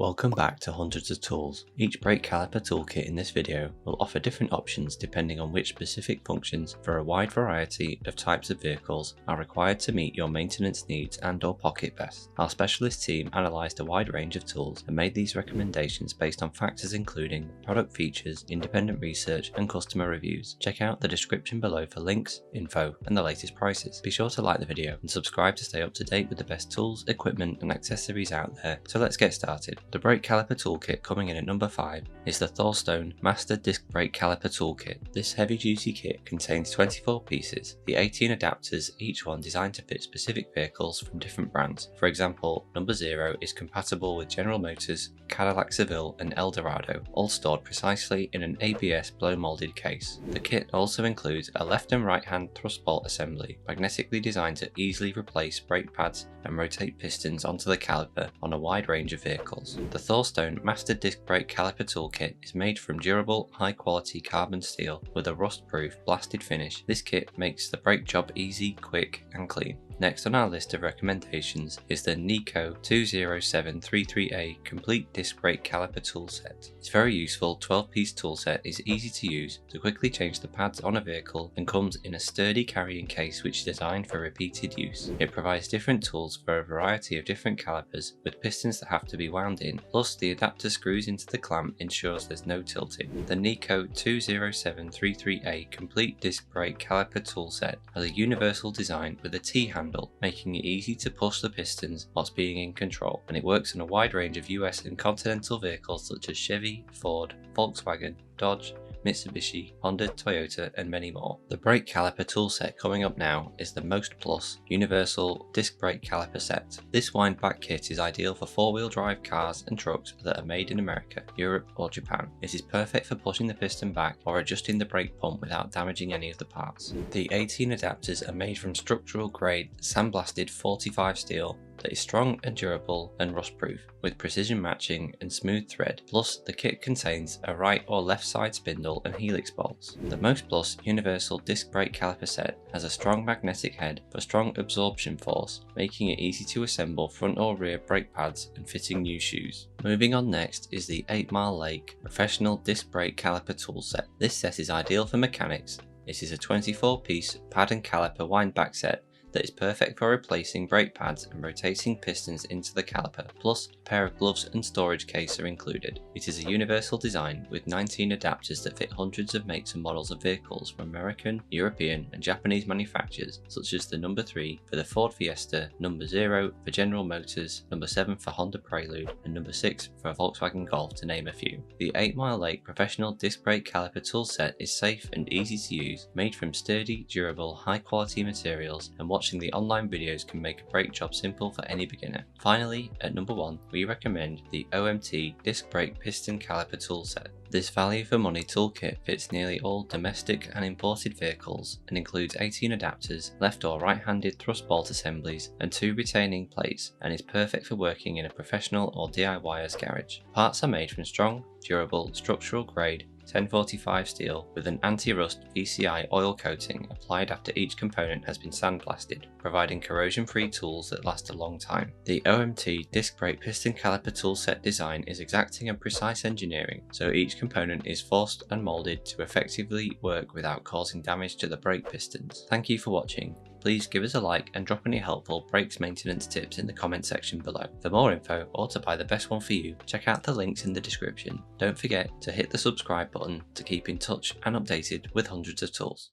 Welcome back to Hundreds of Tools. Each brake caliper toolkit in this video will offer different options depending on which specific functions for a wide variety of types of vehicles are required to meet your maintenance needs and/or pocket best. Our specialist team analysed a wide range of tools and made these recommendations based on factors including product features, independent research and customer reviews. Check out the description below for links, info and the latest prices. Be sure to like the video and subscribe to stay up to date with the best tools, equipment and accessories out there. So let's get started. The Brake Caliper Toolkit coming in at number 5 is the Thorstone Master Disc Brake Caliper Toolkit. This heavy duty kit contains 24 pieces, the 18 adapters, each one designed to fit specific vehicles from different brands. For example, number 0 is compatible with General Motors, Cadillac Seville and Eldorado, all stored precisely in an ABS blow molded case. The kit also includes a left and right hand thrust bolt assembly, magnetically designed to easily replace brake pads and rotate pistons onto the caliper on a wide range of vehicles. The Thorstone Master Disc Brake Caliper Toolkit is made from durable, high-quality carbon steel with a rust-proof blasted finish. This kit makes the brake job easy, quick and clean. Next on our list of recommendations is the NEIKO 20733A Complete Disc Brake Caliper Tool Set. This very useful 12-piece tool set is easy to use to quickly change the pads on a vehicle and comes in a sturdy carrying case which is designed for repeated use. It provides different tools for a variety of different calipers with pistons that have to be wound in, plus the adapter screws into the clamp ensures there's no tilting. The NEIKO 20733A Complete Disc Brake Caliper Tool Set has a universal design with a T-handle, making it easy to push the pistons whilst being in control, and it works on a wide range of US and continental vehicles such as Chevy, Ford, Volkswagen, Dodge, Mitsubishi, Honda, Toyota and many more. The Brake Caliper tool set coming up now is the MOSTPLUS Universal Disc Brake Caliper Set. This wind back kit is ideal for four-wheel drive cars and trucks that are made in America, Europe or Japan. It is perfect for pushing the piston back or adjusting the brake pump without damaging any of the parts. The 18 adapters are made from structural grade sandblasted 45 steel that is strong and durable and rust proof with precision matching and smooth thread, plus the kit contains a right or left side spindle and helix bolts. The MOSTPLUS Universal Disc Brake Caliper Set has a strong magnetic head for strong absorption force, making it easy to assemble front or rear brake pads and fitting new shoes. Moving on next is the 8 Mile Lake Professional Disc Brake Caliper Tool Set. This set is ideal for mechanics. It is a 24-piece pad and caliper wind back set that is perfect for replacing brake pads and rotating pistons into the caliper, plus a pair of gloves and storage case are included. It is a universal design with 19 adapters that fit hundreds of makes and models of vehicles from American, European and Japanese manufacturers such as the number 3 for the Ford Fiesta, number 0 for General Motors, number 7 for Honda Prelude and number 6 for Volkswagen Golf to name a few. The 8 Mile Lake Professional Disc Brake Caliper Tool Set is safe and easy to use, made from sturdy, durable, high quality materials, and watching the online videos can make a brake job simple for any beginner. Finally, at number 1, we recommend the OMT Disc Brake Piston Caliper Tool Set. This value for money toolkit fits nearly all domestic and imported vehicles and includes 18 adapters, left or right-handed thrust bolt assemblies and 2 retaining plates, and is perfect for working in a professional or DIYer's garage. Parts are made from strong, durable, structural grade 1045 steel with an anti-rust VCI oil coating applied after each component has been sandblasted, providing corrosion-free tools that last a long time. The OMT Disc Brake Piston Caliper Tool Set design is exacting and precise engineering, so each component is forced and molded to effectively work without causing damage to the brake pistons. Thank you for watching. Please give us a like and drop any helpful brakes maintenance tips in the comment section below. For more info or to buy the best one for you, check out the links in the description. Don't forget to hit the subscribe button to keep in touch and updated with hundreds of tools.